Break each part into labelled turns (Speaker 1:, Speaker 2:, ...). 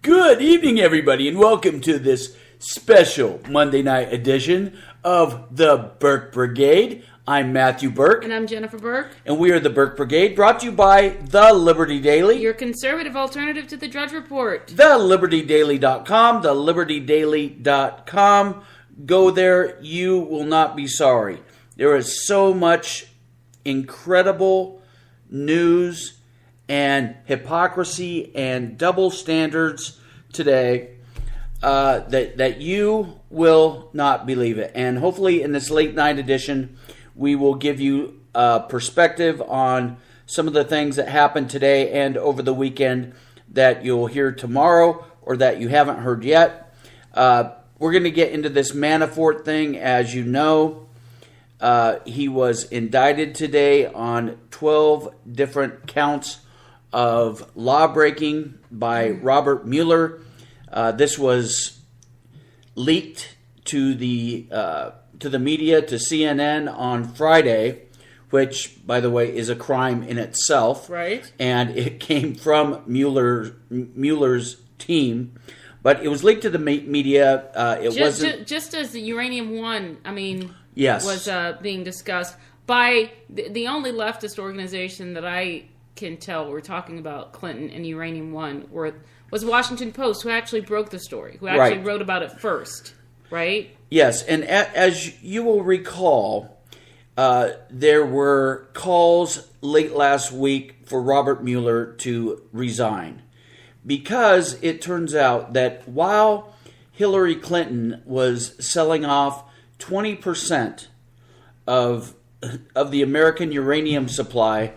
Speaker 1: Good evening, everybody, and welcome to this special Monday night edition of the Burke Brigade. I'm Matthew Burke.
Speaker 2: And I'm Jennifer Burke.
Speaker 1: And we are the Burke Brigade, brought to you by The Liberty Daily.
Speaker 2: Your conservative alternative to the Drudge Report.
Speaker 1: TheLibertyDaily.com, TheLibertyDaily.com. Go there, you will not be sorry. There is so much incredible news and hypocrisy and double standards today that you will not believe it. And hopefully in this late night edition, we will give you a perspective on some of the things that happened today and over the weekend that you'll hear tomorrow or that you haven't heard yet. We're going to get into this Manafort thing. As you know, he was indicted today on 12 different counts of law-breaking by Robert Mueller. This was leaked to the media, to CNN on Friday, which, by the way, is a crime in itself.
Speaker 2: Right. And
Speaker 1: it came from Mueller's team. But it was leaked to the media.
Speaker 2: Just as the Uranium One,
Speaker 1: yes,
Speaker 2: was being discussed by the only leftist organization that I can tell we're talking about Clinton and Uranium One was Washington Post, who actually broke the story, who actually wrote about it first, right?
Speaker 1: Yes, and as you will recall, there were calls late last week for Robert Mueller to resign because it turns out that while Hillary Clinton was selling off 20% of the American uranium supply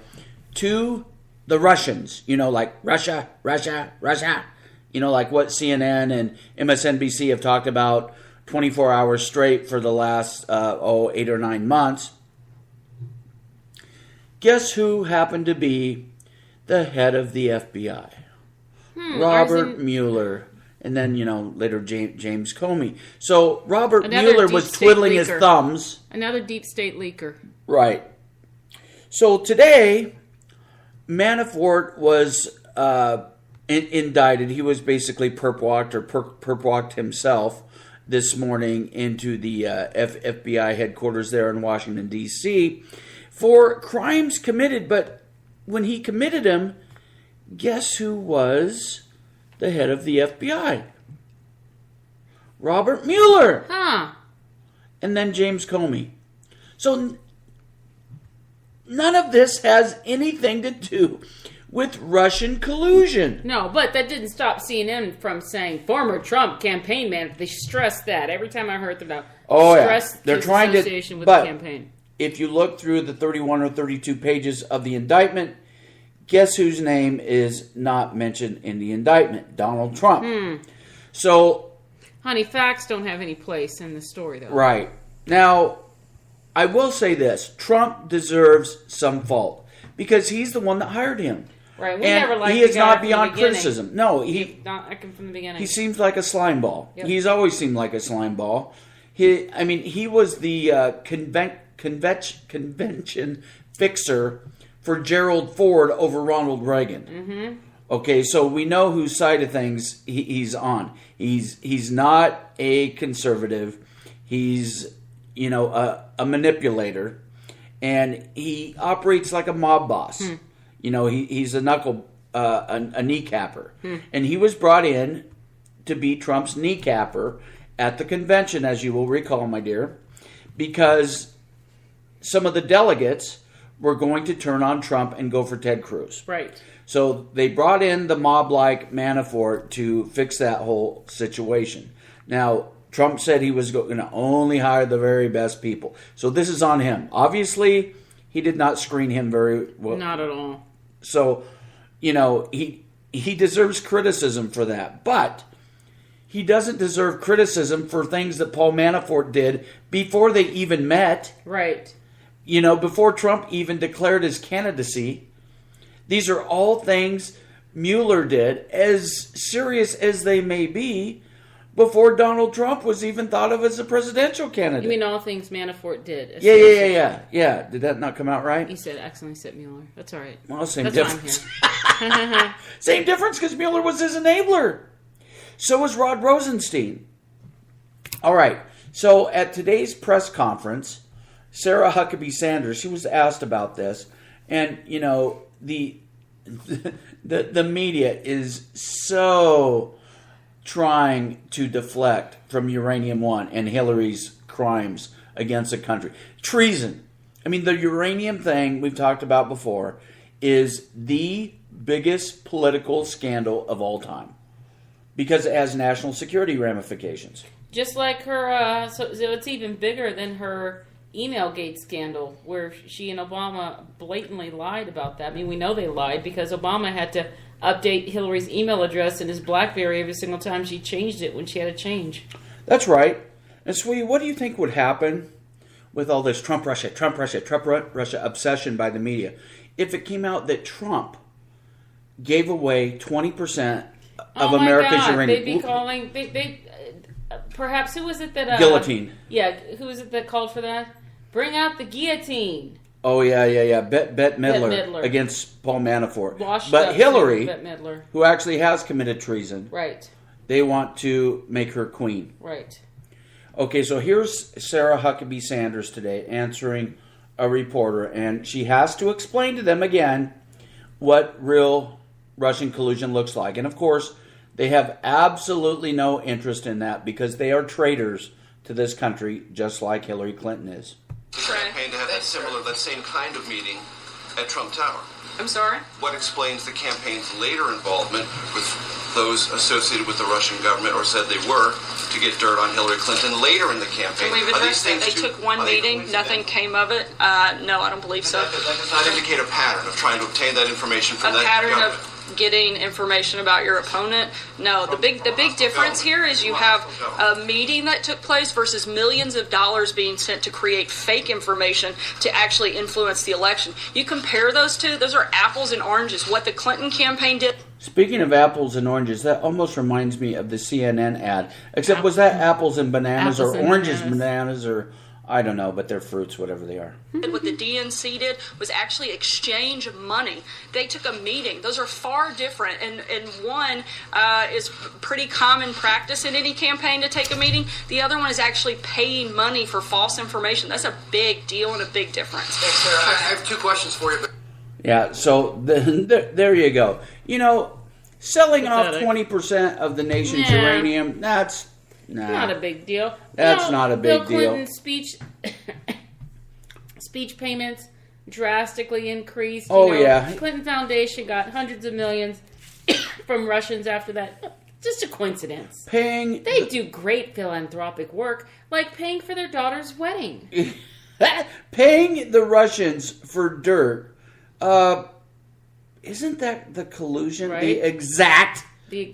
Speaker 1: to the Russians, like Russia, like what CNN and MSNBC have talked about 24 hours straight for the last 8 or 9 months. Guess who happened to be the head of the FBI? Robert Mueller. And then, later James Comey. So Robert Mueller was twiddling his thumbs.
Speaker 2: Another deep state leaker.
Speaker 1: Right. So today, Manafort was indicted. He was basically perp-walked himself this morning into the FBI headquarters there in Washington, D.C. for crimes committed. But when he committed them, guess who was the head of the FBI? Robert Mueller.
Speaker 2: Huh.
Speaker 1: And then James Comey. So none of this has anything to do with Russian collusion.
Speaker 2: No, but that didn't stop CNN from saying former Trump campaign man. They stressed that every time I heard about.
Speaker 1: They're trying
Speaker 2: association
Speaker 1: to.
Speaker 2: With
Speaker 1: but
Speaker 2: the campaign.
Speaker 1: If you look through the 31 or 32 pages of the indictment, guess whose name is not mentioned in the indictment? Donald Trump. So,
Speaker 2: honey, facts don't have any place in the story, though.
Speaker 1: Right. Now, I will say this. Trump deserves some fault because he's the one that hired him.
Speaker 2: Right. We never liked
Speaker 1: he is not beyond criticism. No,
Speaker 2: he not from the beginning.
Speaker 1: He seems like a slime ball.
Speaker 2: Yep.
Speaker 1: He's always seemed like a slime ball. He was the convention fixer for Gerald Ford over Ronald Reagan. Mm-hmm. Okay, so we know whose side of things he's on. He's not a conservative. He's a manipulator, and he operates like a mob boss. He's a kneecapper, and he was brought in to be Trump's kneecapper at the convention, as you will recall, my dear, because some of the delegates were going to turn on Trump and go for Ted Cruz.
Speaker 2: Right.
Speaker 1: So they brought in the mob-like Manafort to fix that whole situation. Now, Trump said he was going to only hire the very best people. So this is on him. Obviously, he did not screen him very well.
Speaker 2: Not at all.
Speaker 1: So, he deserves criticism for that. But he doesn't deserve criticism for things that Paul Manafort did before they even met.
Speaker 2: Right.
Speaker 1: Before Trump even declared his candidacy. These are all things Mueller did, as serious as they may be, before Donald Trump was even thought of as a presidential candidate.
Speaker 2: You mean all things Manafort did?
Speaker 1: Yeah. Did that not come out right?
Speaker 2: He said excellently said Mueller. That's all right.
Speaker 1: Well, same
Speaker 2: That's
Speaker 1: difference.
Speaker 2: Why I'm here.
Speaker 1: Same difference because Mueller was his enabler. So is Rod Rosenstein. All right. So at today's press conference, Sarah Huckabee Sanders, she was asked about this, and the media is so trying to deflect from Uranium One and Hillary's crimes against the country. Treason. I mean, the uranium thing we've talked about before is the biggest political scandal of all time because it has national security ramifications.
Speaker 2: Just like her, so it's even bigger than her Emailgate scandal, where she and Obama blatantly lied about that. I mean, we know they lied because Obama had to update Hillary's email address in his BlackBerry every single time she changed it when she had a change.
Speaker 1: That's right. And sweetie, what do you think would happen with all this Trump Russia obsession by the media if it came out that Trump gave away 20% of America's uranium?
Speaker 2: They'd be calling. Perhaps who was it that
Speaker 1: guillotine?
Speaker 2: Yeah, who was it that called for that? Bring out the guillotine.
Speaker 1: Oh yeah. Bette Midler against Paul Manafort. But Hillary, who actually has committed treason,
Speaker 2: right?
Speaker 1: They want to make her queen,
Speaker 2: right?
Speaker 1: Okay, so here's Sarah Huckabee Sanders today answering a reporter, and she has to explain to them again what real Russian collusion looks like. And of course, they have absolutely no interest in that because they are traitors to this country, just like Hillary Clinton is.
Speaker 3: The campaign to have that same kind of meeting at Trump Tower.
Speaker 4: I'm sorry?
Speaker 3: What explains the campaign's later involvement with those associated with the Russian government, or said they were, to get dirt on Hillary Clinton later in the campaign?
Speaker 4: And we've addressed that. They took one meeting, nothing came of it. No, I don't believe so.
Speaker 3: That does not indicate a pattern of trying to obtain that information from that government.
Speaker 4: A pattern of getting information about your opponent. No, the big difference here is you have a meeting that took place versus millions of dollars being sent to create fake information to actually influence the election. You compare those two, those are apples and oranges. What the Clinton campaign did.
Speaker 1: Speaking of apples and oranges, that almost reminds me of the CNN ad. Except was that apples and bananas or oranges and bananas or I don't know, but they're fruits, whatever they are.
Speaker 4: What the DNC did was actually exchange money. They took a meeting. Those are far different. And one is pretty common practice in any campaign to take a meeting. The other one is actually paying money for false information. That's a big deal and a big difference.
Speaker 3: Thanks, Sarah. I have two questions for you.
Speaker 1: Yeah, so there you go. Selling off 20% of the nation's uranium, that's... Nah.
Speaker 2: Not a big deal.
Speaker 1: That's not a big deal.
Speaker 2: Bill Clinton's speech payments drastically increased.
Speaker 1: Yeah.
Speaker 2: Clinton Foundation got hundreds of millions from Russians after that. Just a coincidence. They do great philanthropic work, like paying for their daughter's wedding.
Speaker 1: Paying the Russians for dirt. Isn't that the collusion?
Speaker 2: Right.
Speaker 1: The exact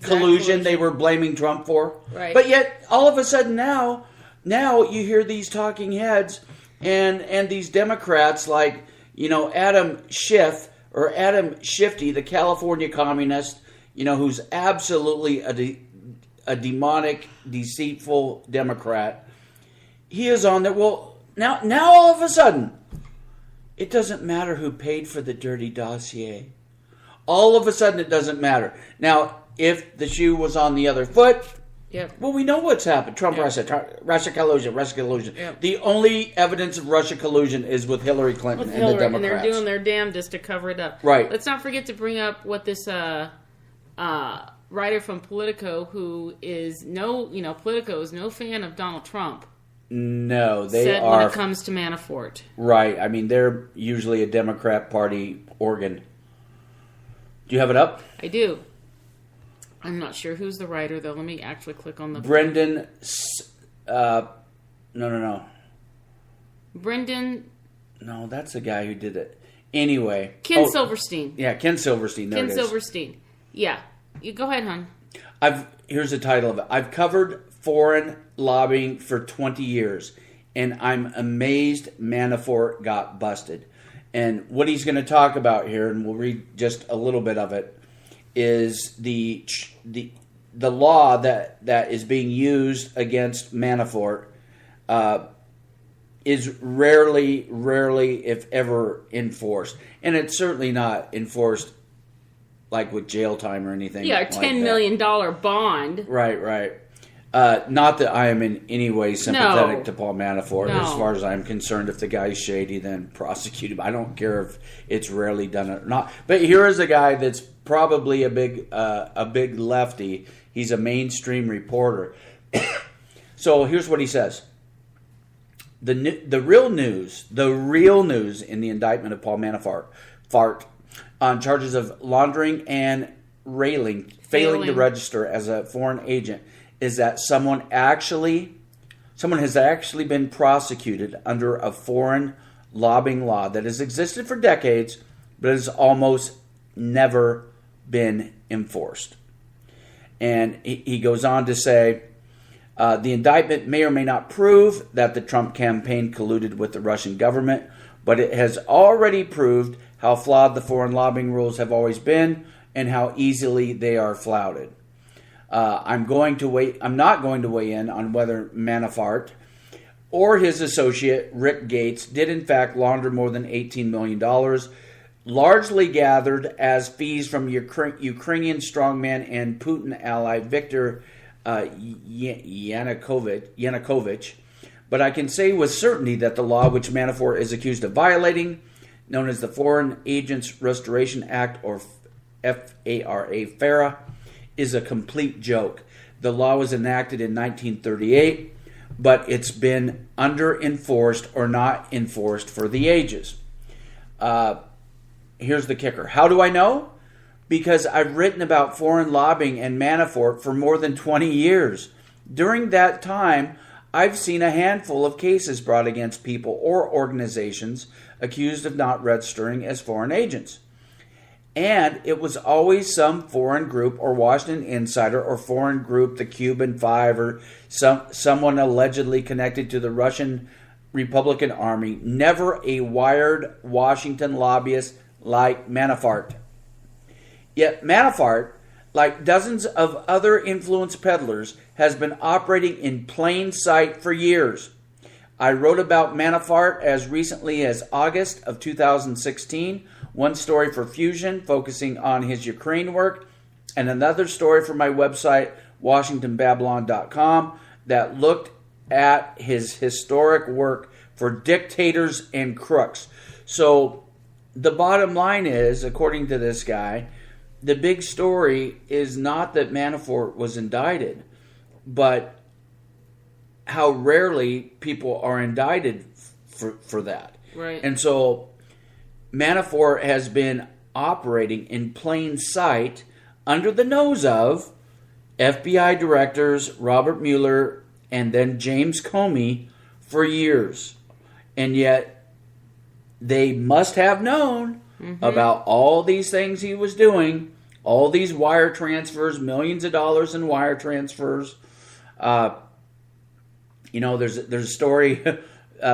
Speaker 1: collusion they were blaming Trump for.
Speaker 2: Right.
Speaker 1: But yet, all of a sudden now you hear these talking heads and these Democrats like, Adam Schiff or Adam Shifty, the California communist, who's absolutely a demonic, deceitful Democrat. He is on there. Well, now all of a sudden, it doesn't matter who paid for the dirty dossier. All of a sudden, it doesn't matter. Now, if the shoe was on the other foot, well, we know what's happened. Russia collusion. Yep. The only evidence of Russia collusion is with Hillary Clinton and the Democrats.
Speaker 2: And they're doing their damnedest to cover it up.
Speaker 1: Right.
Speaker 2: Let's not forget to bring up what this writer from Politico, who is Politico is no fan of Donald Trump.
Speaker 1: No, they
Speaker 2: said
Speaker 1: are.
Speaker 2: When it comes to Manafort.
Speaker 1: Right. I mean, they're usually a Democrat Party organ. Do you have it up?
Speaker 2: I do. I'm not sure who's the writer, though. Let me actually click on the...
Speaker 1: Brendan... No.
Speaker 2: Brendan...
Speaker 1: No, that's the guy who did it. Anyway.
Speaker 2: Ken Silverstein.
Speaker 1: Yeah, Ken Silverstein. There it is.
Speaker 2: Ken Silverstein. Yeah. You go ahead, hon.
Speaker 1: Here's the title of it. I've covered foreign lobbying for 20 years, and I'm amazed Manafort got busted. And what he's going to talk about here, and we'll read just a little bit of it, is the law that is being used against Manafort is rarely, if ever, enforced. And it's certainly not enforced like with jail time or anything.
Speaker 2: Yeah,
Speaker 1: like
Speaker 2: $10 million bond.
Speaker 1: Right. Not that I am in any way sympathetic to Paul Manafort.
Speaker 2: No.
Speaker 1: As far as I'm concerned, if the guy's shady, then prosecute him. I don't care if it's rarely done or not. But here is a guy that's probably a big lefty. He's a mainstream reporter. So here's what he says. The real news in the indictment of Paul Manafort on charges of laundering and failing to register as a foreign agent is that someone has actually been prosecuted under a foreign lobbying law that has existed for decades, but has almost never been enforced. And he goes on to say, the indictment may or may not prove that the Trump campaign colluded with the Russian government, but it has already proved how flawed the foreign lobbying rules have always been and how easily they are flouted. I'm not going to weigh in on whether Manafort or his associate Rick Gates did in fact launder more than $18 million, largely gathered as fees from Ukrainian strongman and Putin ally Viktor Yanukovych. But I can say with certainty that the law which Manafort is accused of violating, known as the Foreign Agents Restoration Act, or FARA, is a complete joke. The law was enacted in 1938, but it's been under-enforced or not enforced for the ages. Here's the kicker. How do I know? Because I've written about foreign lobbying and Manafort for more than 20 years. During that time, I've seen a handful of cases brought against people or organizations accused of not registering as foreign agents. And it was always some foreign group or Washington insider or foreign group, the Cuban Five, or someone allegedly connected to the Russian Republican Army, never a wired Washington lobbyist like Manafort. Yet Manafort, like dozens of other influence peddlers, has been operating in plain sight for years. I wrote about Manafort as recently as August of 2016, one story for Fusion focusing on his Ukraine work, and another story for my website, WashingtonBabylon.com, that looked at his historic work for dictators and crooks. So the bottom line is, according to this guy, the big story is not that Manafort was indicted, but how rarely people are indicted for that.
Speaker 2: Right.
Speaker 1: And so Manafort has been operating in plain sight under the nose of FBI directors Robert Mueller and then James Comey for years. And yet they must have known about all these things he was doing, all these wire transfers, millions of dollars in wire transfers. There's a story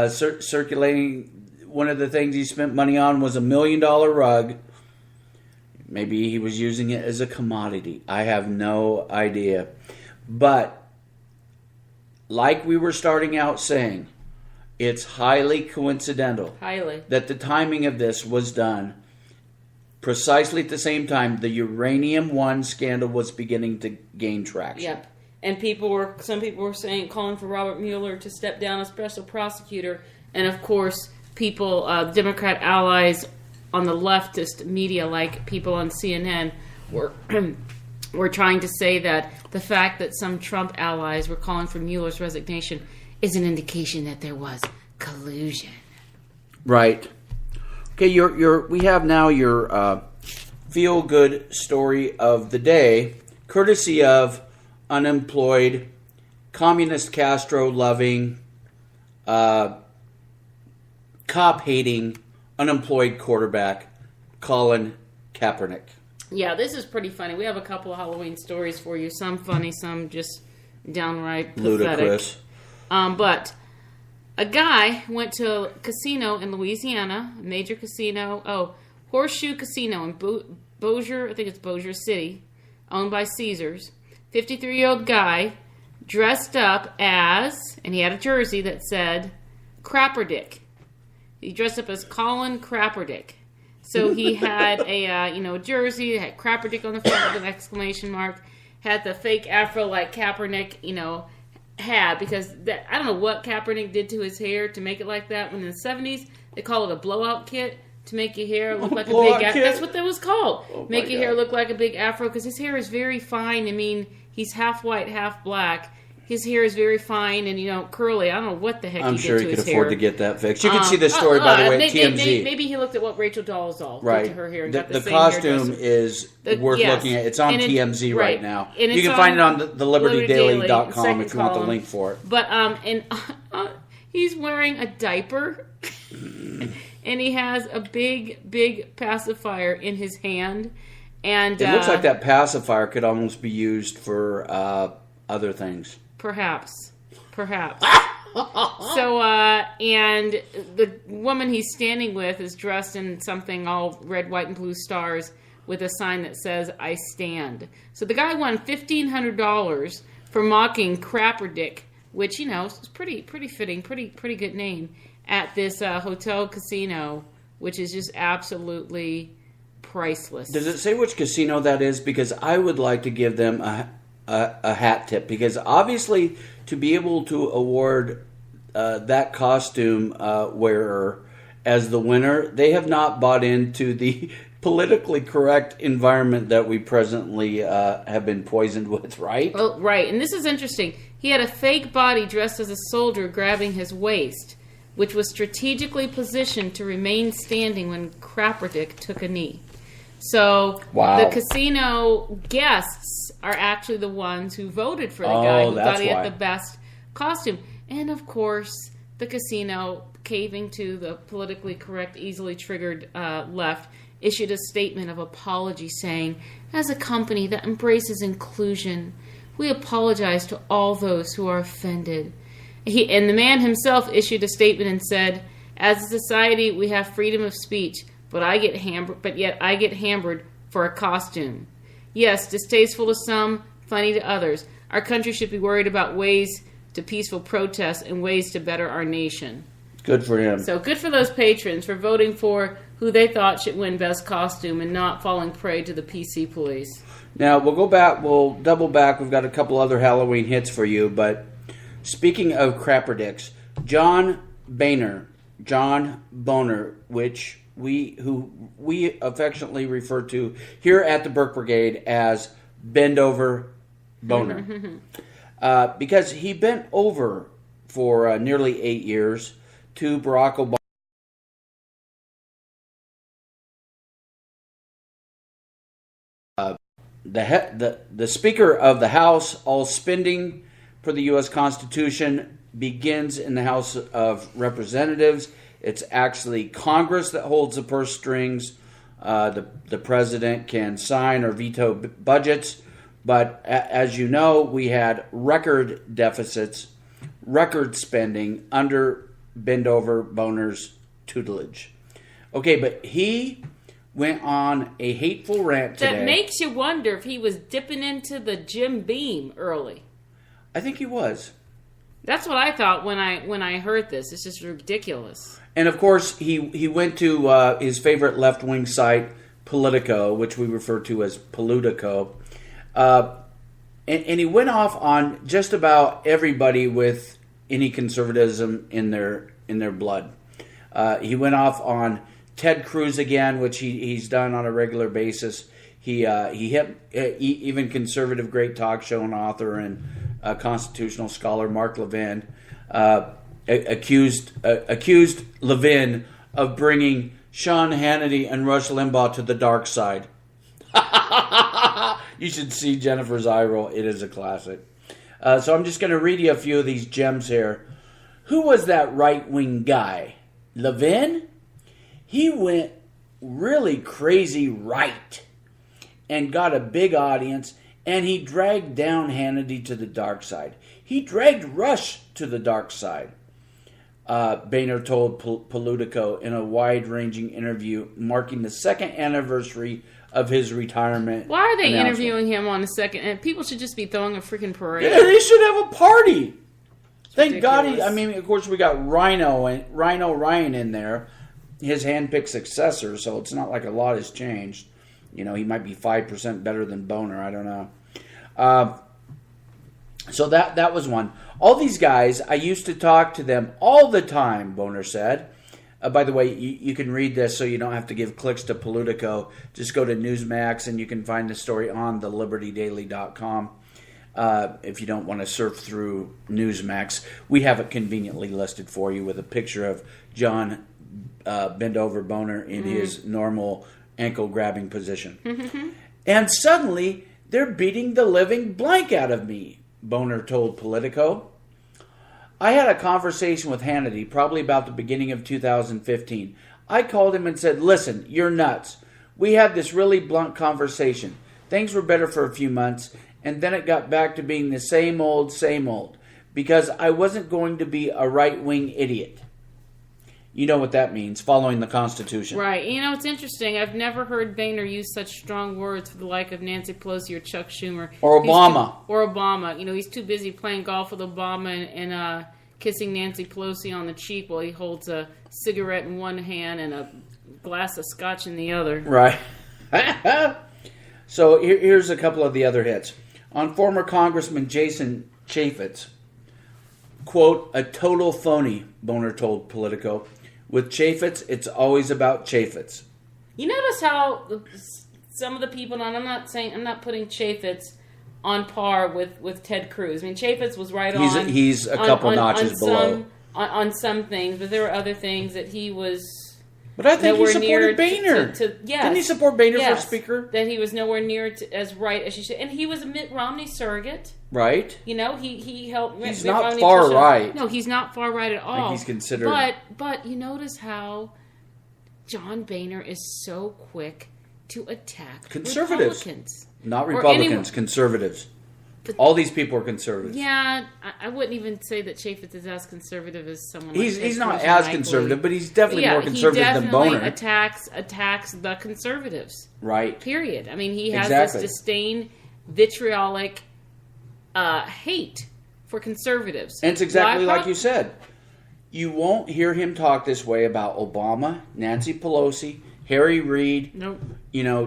Speaker 1: circulating. One of the things he spent money on was $1 million rug. Maybe he was using it as a commodity. I have no idea. But like we were starting out saying, it's highly coincidental that the timing of this was done precisely at the same time the Uranium One scandal was beginning to gain traction.
Speaker 2: Yep. And some people were calling for Robert Mueller to step down as special prosecutor. And of course, people, Democrat allies on the leftist media, like people on CNN, were trying to say that the fact that some Trump allies were calling for Mueller's resignation is an indication that there was collusion.
Speaker 1: Right. Okay, we have now your feel-good story of the day, courtesy of unemployed, communist Castro-loving, cop-hating, unemployed quarterback, Colin Kaepernick.
Speaker 2: Yeah, this is pretty funny. We have a couple of Halloween stories for you. Some funny, some just downright pathetic.
Speaker 1: Ludicrous.
Speaker 2: But a guy went to a casino in Louisiana, a major casino. Horseshoe Casino in Bossier, I think it's Bossier City, owned by Caesars. 53-year-old guy dressed up as, and he had a jersey that said, Krapperdick. He dressed up as Colin Krapperdick. So he had a jersey, had Krapperdick on the front with an exclamation mark, had the fake afro like Kaepernick, had, because I don't know what Kaepernick did to his hair to make it like that. When in the 70s, they call it a blowout kit to make your hair look like a big afro. That's what that was called. Make your hair look like a big afro, because his hair is very fine. I mean, he's half white, half black. His hair is very fine and, curly. I don't know what the heck
Speaker 1: I'm
Speaker 2: he
Speaker 1: sure
Speaker 2: did to
Speaker 1: he
Speaker 2: his
Speaker 1: could
Speaker 2: hair.
Speaker 1: afford to get that fixed. You can see this story, by the way, at TMZ.
Speaker 2: Maybe he looked at what Rachel Dolezal
Speaker 1: right.
Speaker 2: did to her hair and got the same
Speaker 1: costume is worth looking at. It's on TMZ right now. You can find it on the libertydaily.com if you want the link for it.
Speaker 2: But he's wearing a diaper, and he has a big, big pacifier in his hand. And
Speaker 1: it looks like that pacifier could almost be used for other things.
Speaker 2: Perhaps. So, and the woman he's standing with is dressed in something all red, white, and blue stars with a sign that says, "I stand." So the guy won $1,500 for mocking Krapperdick, which, is pretty fitting, pretty good name, at this hotel casino, which is just absolutely priceless.
Speaker 1: Does it say which casino that is? Because I would like to give them a hat tip, because obviously to be able to award that costume wearer as the winner, they have not bought into the politically correct environment that we presently have been poisoned with, right?
Speaker 2: Oh, right. And this is interesting. He had a fake body dressed as a soldier grabbing his waist, which was strategically positioned to remain standing when Krapperdick took a knee. So the casino guests are actually the ones who voted for the guy who thought he had the best costume. And, of course, the casino, caving to the politically correct, easily triggered left, issued a statement of apology saying, "As a company that embraces inclusion, we apologize to all those who are offended." And the man himself issued a statement and said, "As a society, we have freedom of speech. But yet I get hammered for a costume. Yes, distasteful to some, funny to others. Our country should be worried about ways to peaceful protest and ways to better our nation."
Speaker 1: Good for him.
Speaker 2: So good for those patrons for voting for who they thought should win best costume and not falling prey to the PC police.
Speaker 1: Now, we'll double back. We've got a couple other Halloween hits for you. But speaking of Krapperdicks, John Boner, which we affectionately refer to here at the Burke Brigade as Bend Over Boner. Because he bent over for nearly 8 years to Barack Obama. The Speaker of the House, all spending for the U.S. Constitution begins in the House of Representatives. It's actually Congress that holds the purse strings. The president can sign or veto budgets. But as you know, we had record deficits, record spending under Bend-Over Boner's tutelage. Okay, but he went on a hateful rant today.
Speaker 2: That makes you wonder if he was dipping into the Jim Beam early.
Speaker 1: I think he was.
Speaker 2: That's what I thought when I heard this. It's just ridiculous.
Speaker 1: And of course, he went to his favorite left-wing site, Politico, which we refer to as Politico, and he went off on just about everybody with any conservatism in their blood. He went off on Ted Cruz again, which he's done on a regular basis. He hit even conservative great talk show and author and constitutional scholar Mark Levin accused Levin of bringing Sean Hannity and Rush Limbaugh to the dark side. You should see Jennifer's eye roll. It is a classic. So I'm just going to read you a few of these gems here. Who was that right-wing guy? Levin? He went really crazy right and got a big audience, and he dragged down Hannity to the dark side. He dragged Rush to the dark side. Boehner told Politico in a wide-ranging interview marking the second anniversary of his retirement.
Speaker 2: Why are they interviewing him on the second? And people should just be throwing a freaking parade.
Speaker 1: Yeah, they should have a party. Thank
Speaker 2: ridiculous.
Speaker 1: God. Of course, we got Rhino Ryan in there. his handpicked successor, so it's not like a lot has changed. He might be 5% better than Boner. I don't know. So that was one. All these guys, I used to talk to them all the time, Boner said. By the way, you can read this so you don't have to give clicks to Politico. Just go to Newsmax and you can find the story on thelibertydaily.com. If you don't want to surf through Newsmax, we have it conveniently listed for you with a picture of John bent over Boner in his normal ankle-grabbing position. And suddenly, they're beating the living blank out of me, Boner told Politico. I had a conversation with Hannity probably about the beginning of 2015. I called him and said, listen, you're nuts. We had this really blunt conversation. Things were better for a few months, and then it got back to being the same old, because I wasn't going to be a right-wing idiot. You know what that means, following the Constitution.
Speaker 2: Right. It's interesting. I've never heard Boehner use such strong words for the like of Nancy Pelosi or Chuck Schumer.
Speaker 1: Or Obama.
Speaker 2: He's too busy playing golf with Obama and kissing Nancy Pelosi on the cheek while he holds a cigarette in one hand and a glass of scotch in the other.
Speaker 1: Right. So here's a couple of the other hits. On former Congressman Jason Chaffetz, quote, a total phony, Boner told Politico. With Chaffetz, it's always about Chaffetz.
Speaker 2: You notice how some of the people, and I'm not putting Chaffetz on par with Ted Cruz. I mean, Chaffetz was right on.
Speaker 1: He's a couple notches below.
Speaker 2: On some things, but there were other things that he was.
Speaker 1: But I think he supported Boehner.
Speaker 2: Yes.
Speaker 1: Didn't he support Boehner for Speaker?
Speaker 2: That he was nowhere near as right as she should. And he was a Mitt Romney surrogate.
Speaker 1: Right.
Speaker 2: He helped.
Speaker 1: He's not far right.
Speaker 2: No, he's not far right at all.
Speaker 1: He's considered.
Speaker 2: But you notice how John Boehner is so quick to attack
Speaker 1: conservatives.
Speaker 2: Republicans.
Speaker 1: Not Republicans, conservatives. But all these people are conservatives.
Speaker 2: Yeah, I wouldn't even say that Chaffetz is as conservative as someone.
Speaker 1: He's not as conservative, but he's definitely more conservative than Boehner.
Speaker 2: He definitely attacks the conservatives.
Speaker 1: Right.
Speaker 2: Period. I mean, he has this disdain, vitriolic hate for conservatives.
Speaker 1: And it's exactly like you said. You won't hear him talk this way about Obama, Nancy Pelosi, Harry Reid,
Speaker 2: nope.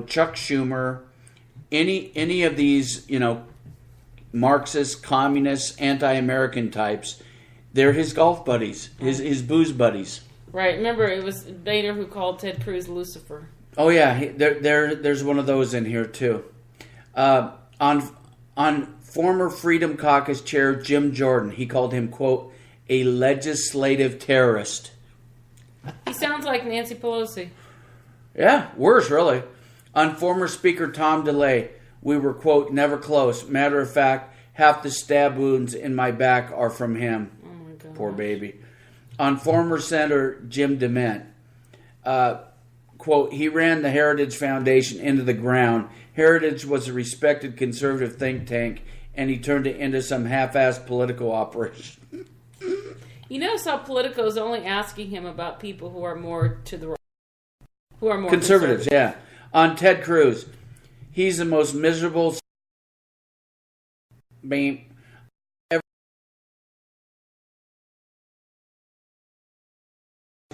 Speaker 1: Chuck Schumer, any of these, Marxist, communist, anti-American types. They're his golf buddies, his booze buddies.
Speaker 2: Right. Remember, it was Boehner who called Ted Cruz Lucifer.
Speaker 1: Oh yeah, there's one of those in here too. On former Freedom Caucus chair Jim Jordan, he called him, quote, a legislative terrorist.
Speaker 2: He sounds like Nancy Pelosi.
Speaker 1: Yeah, worse really. On former Speaker Tom DeLay, we were, quote, never close. Matter of fact, half the stab wounds in my back are from him.
Speaker 2: Oh, my God.
Speaker 1: Poor baby. On former Senator Jim DeMint, quote, he ran the Heritage Foundation into the ground. Heritage was a respected conservative think tank, and he turned it into some half-assed political operation.
Speaker 2: You notice how Politico is only asking him about people who are more to the right, who are more
Speaker 1: conservatives. Yeah. On Ted Cruz, he's the most miserable ever.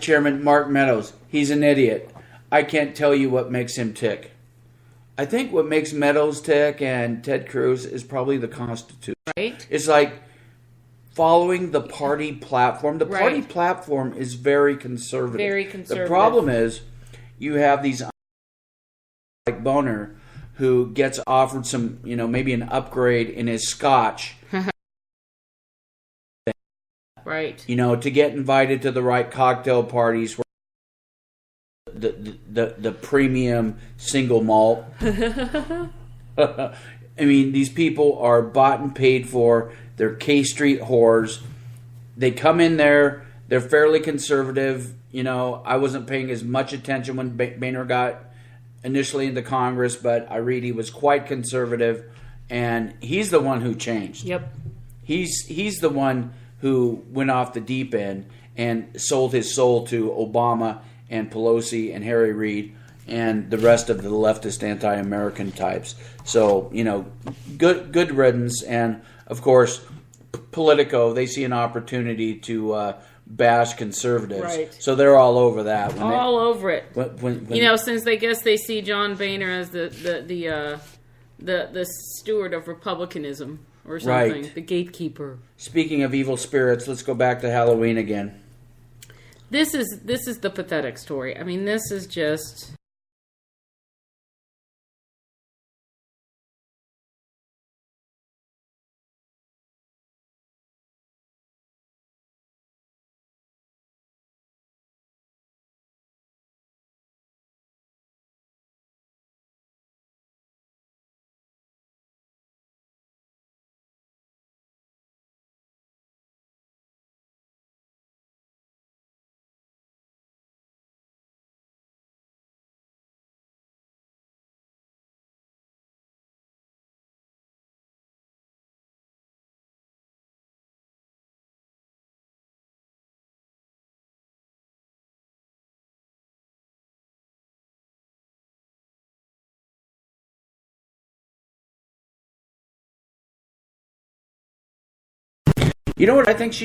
Speaker 1: Chairman Mark Meadows, he's an idiot. I can't tell you what makes him tick. I think what makes Meadows tick and Ted Cruz is probably the Constitution.
Speaker 2: Right.
Speaker 1: It's like following the party platform. The party platform is very conservative.
Speaker 2: Very conservative.
Speaker 1: The problem is you have these like Boner who gets offered some, maybe an upgrade in his scotch.
Speaker 2: Right.
Speaker 1: To get invited to the right cocktail parties where the premium single malt. I mean, these people are bought and paid for. They're K Street whores. They come in there. They're fairly conservative. I wasn't paying as much attention when Boehner got initially into Congress, but I read he was quite conservative, and he's the one who changed.
Speaker 2: Yep.
Speaker 1: He's the one who went off the deep end and sold his soul to Obama and Pelosi and Harry Reid and the rest of the leftist anti-American types. So, good riddance. And, of course, Politico, they see an opportunity to bash conservatives.
Speaker 2: Right.
Speaker 1: So they're all over that.
Speaker 2: All over it.
Speaker 1: When,
Speaker 2: Since they guess they see John Boehner as the steward of republicanism or something,
Speaker 1: Right.
Speaker 2: the gatekeeper.
Speaker 1: Speaking of evil spirits, let's go back to Halloween again.
Speaker 2: This is the pathetic story. I mean, this is just.
Speaker 1: You know what I think she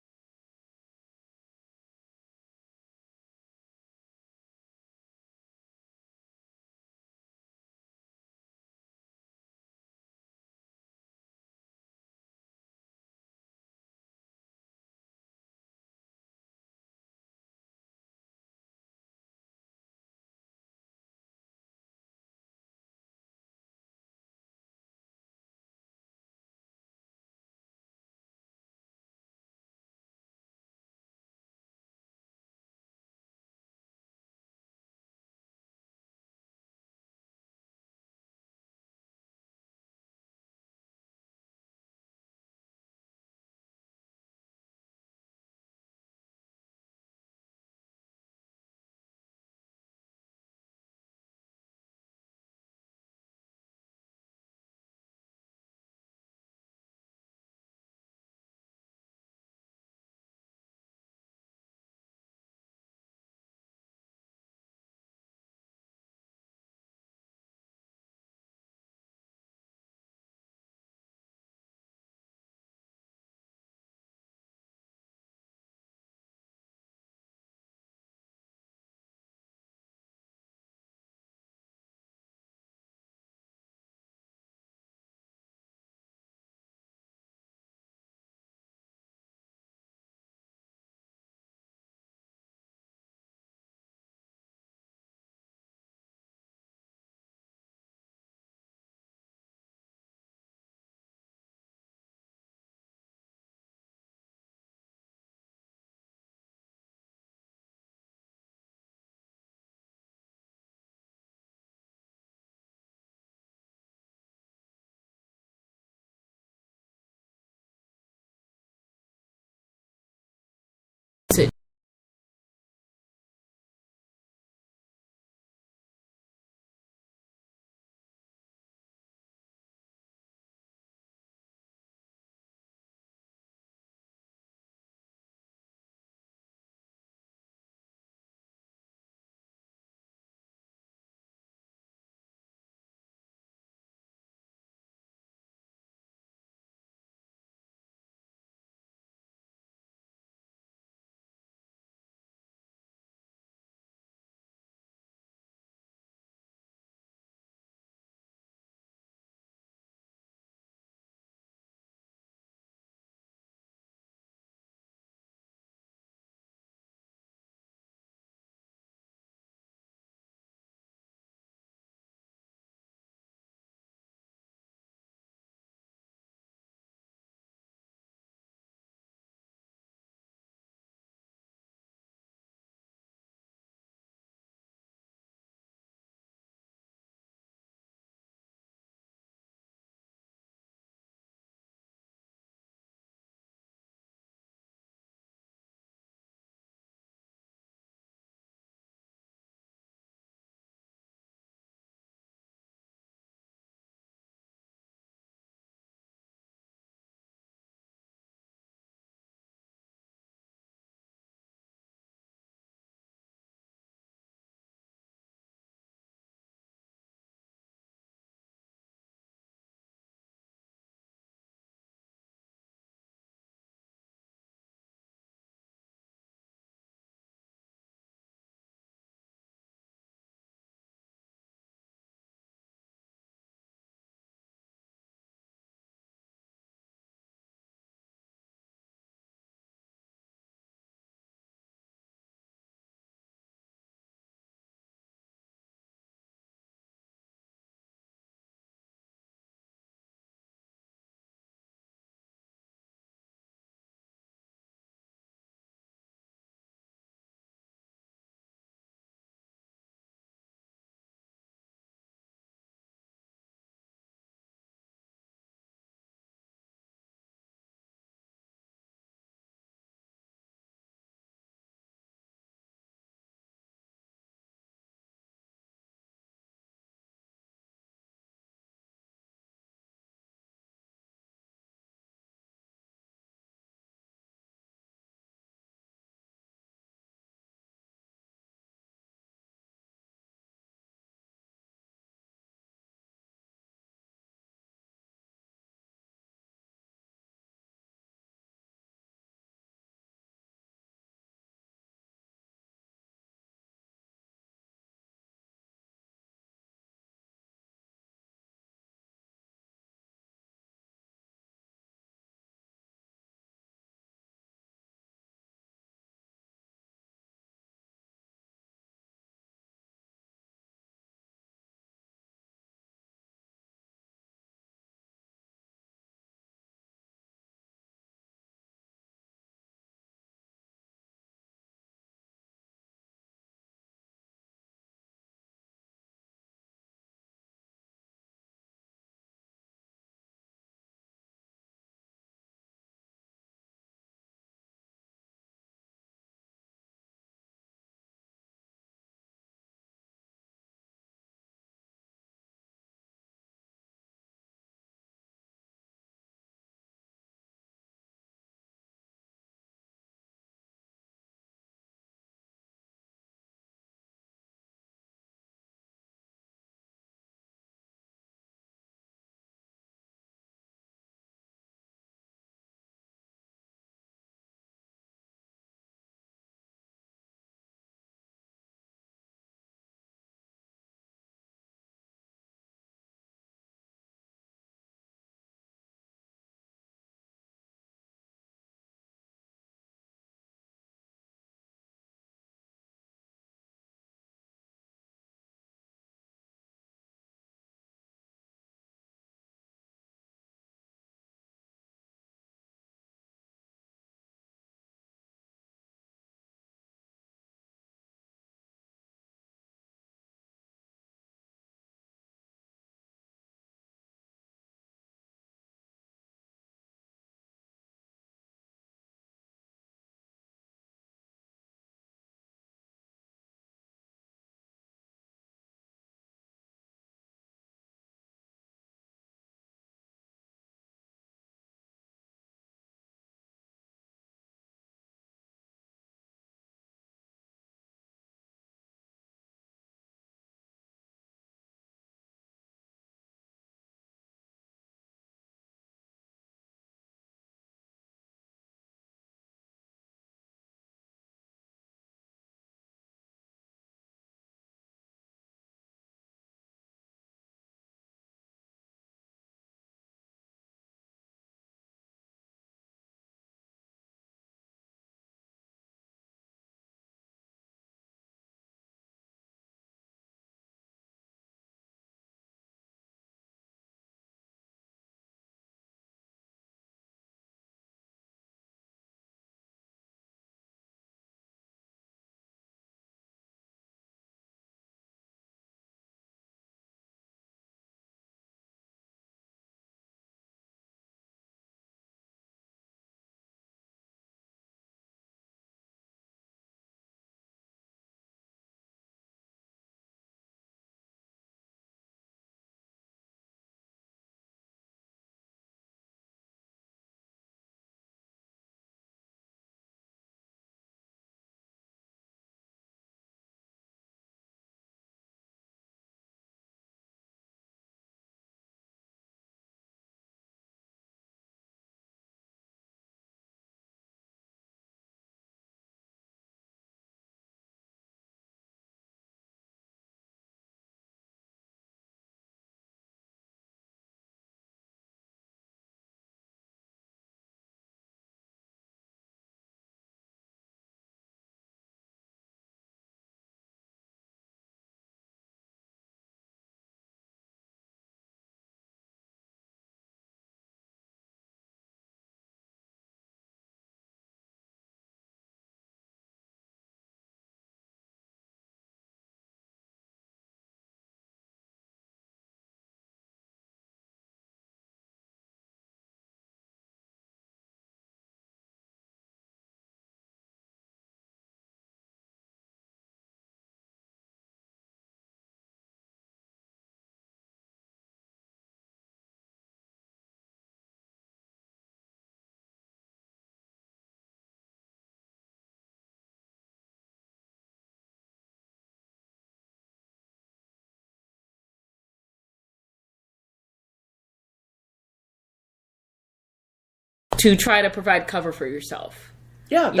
Speaker 2: to try to provide cover for yourself.
Speaker 1: Yeah.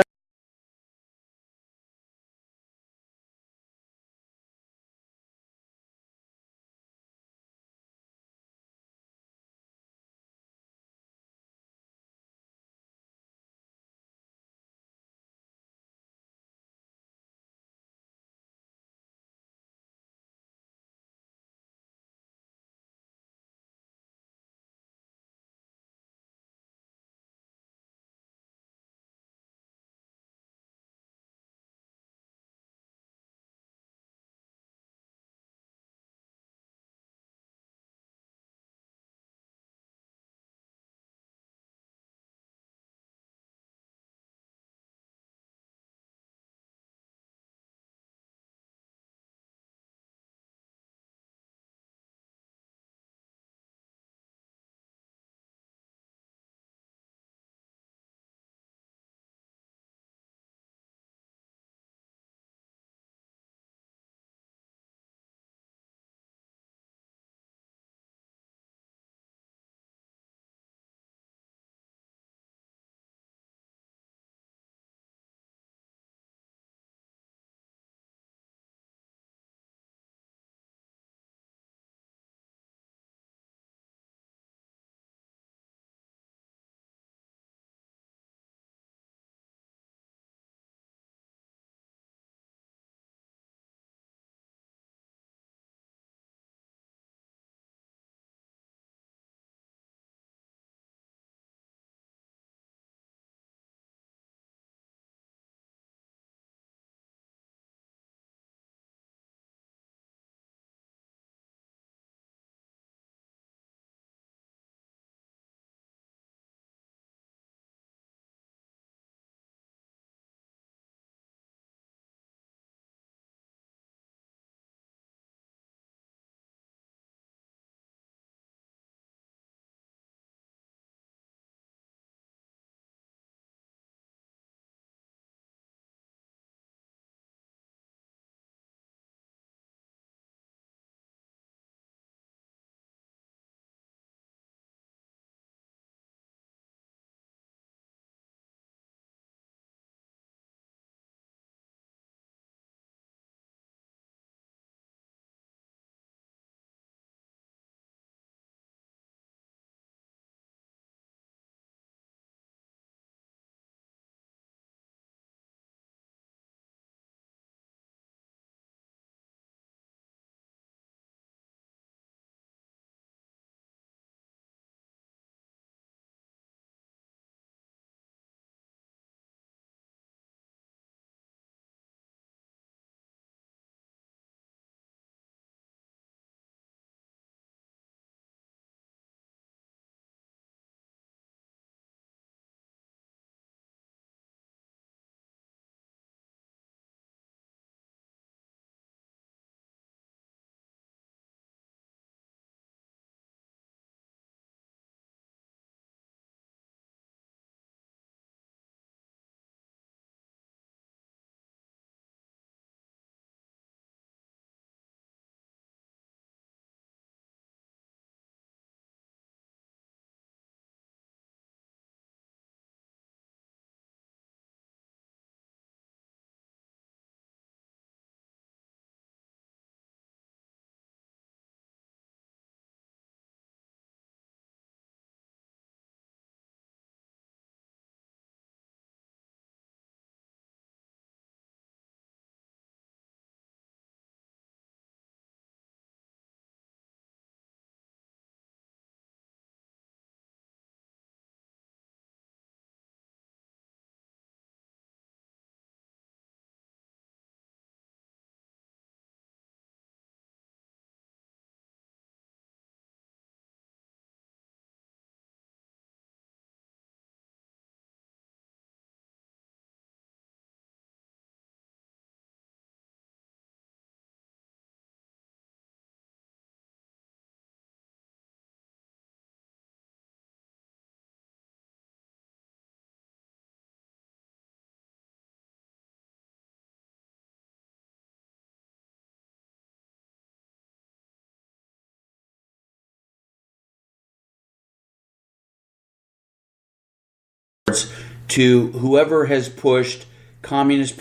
Speaker 1: to whoever has pushed communist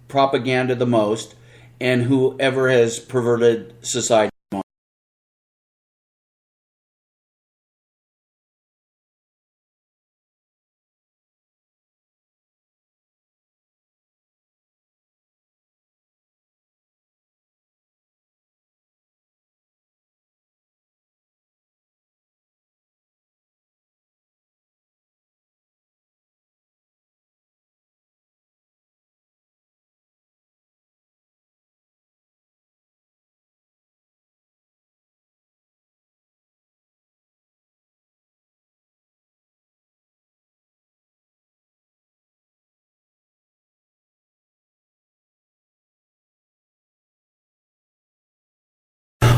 Speaker 1: propaganda the most and whoever has perverted society the most.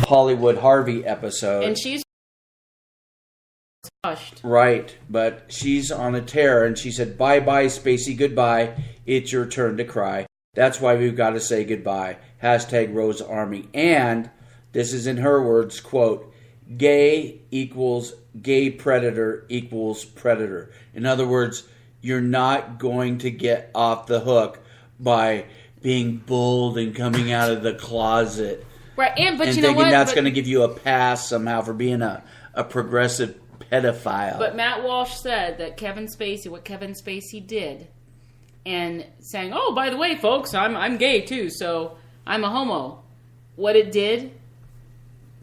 Speaker 1: Hollywood Harvey episode.
Speaker 2: And she's hushed.
Speaker 1: Right, but she's on a tear, and she said, "Bye-bye, Spacey, goodbye. It's your turn to cry. That's why we've got to say goodbye. Hashtag Rose Army." And this is in her words, quote, "Gay equals gay predator equals predator." In other words, you're not going to get off the hook by being bold and coming out of the closet.
Speaker 2: Right, but
Speaker 1: and
Speaker 2: you know
Speaker 1: thinking
Speaker 2: what?
Speaker 1: that's going to give you a pass somehow for being a progressive pedophile.
Speaker 2: But Matt Walsh said that what Kevin Spacey did, and saying, "Oh, by the way, folks, I'm gay too, so I'm a homo." What it did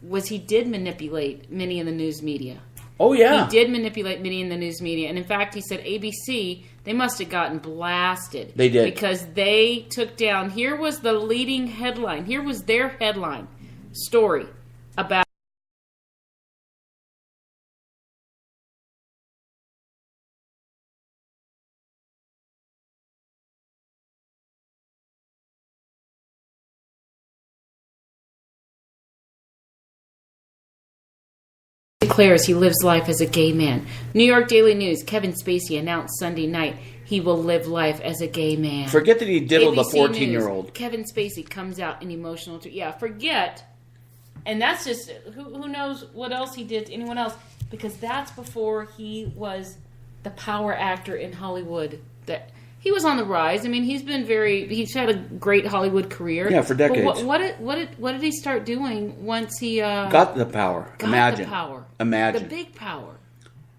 Speaker 2: was he did manipulate many in the news media.
Speaker 1: Oh, yeah.
Speaker 2: He did manipulate many in the news media. And in fact, he said ABC, they must have gotten blasted.
Speaker 1: They did.
Speaker 2: Because they took down, here was the leading headline. Here was their headline story about declares he lives life as a gay man. New York Daily News, Kevin Spacey announced Sunday night he will live life as a gay man.
Speaker 1: Forget that he diddled a
Speaker 2: ABC
Speaker 1: 14-year-old.
Speaker 2: Kevin Spacey comes out in emotional... forget. And that's just... Who knows what else he did to anyone else. Because that's before he was the power actor in Hollywood. That he was on the rise. I mean, he's had a great Hollywood career.
Speaker 1: Yeah, for decades.
Speaker 2: But what did he start doing once he...
Speaker 1: got the power. Imagine.
Speaker 2: The power.
Speaker 1: Imagine.
Speaker 2: The big power.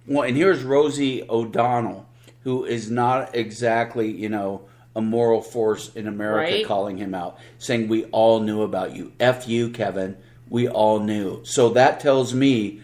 Speaker 1: Well, and here's Rosie O'Donnell, who is not exactly, a moral force in America,
Speaker 2: right?
Speaker 1: Calling him out, saying, "We all knew about you. F you, Kevin. We all knew." So that tells me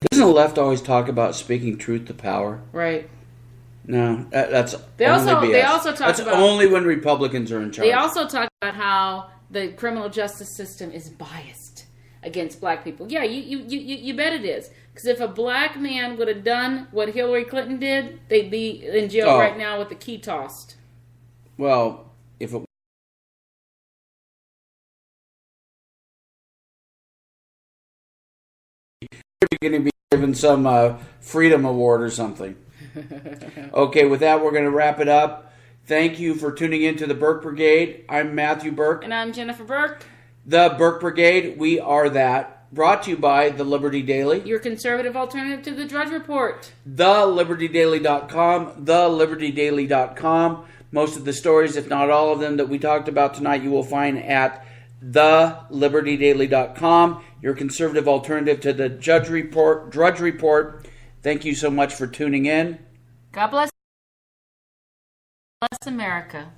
Speaker 1: Doesn't the left always talk about speaking truth to power?
Speaker 2: Right.
Speaker 1: No, that's
Speaker 2: They
Speaker 1: only
Speaker 2: also
Speaker 1: BS.
Speaker 2: they also talk
Speaker 1: That's
Speaker 2: about
Speaker 1: only when Republicans are in charge.
Speaker 2: They also talk about how the criminal justice system is biased against black people. Yeah, you bet it is. Because if a black man would have done what Hillary Clinton did, they'd be in jail right now with the key tossed.
Speaker 1: Well, if it you're going to be given some freedom award or something. Okay, with that, we're going to wrap it up. Thank you for tuning in to the Burke Brigade. I'm Matthew Burke.
Speaker 2: And I'm Jennifer Burke.
Speaker 1: The Burke Brigade, we are that. Brought to you by The Liberty Daily.
Speaker 2: Your conservative alternative to the Drudge Report.
Speaker 1: TheLibertyDaily.com. TheLibertyDaily.com. Most of the stories, if not all of them, that we talked about tonight, you will find at TheLibertyDaily.com. Your conservative alternative to the Drudge Report. Thank you so much for tuning in.
Speaker 2: God bless America.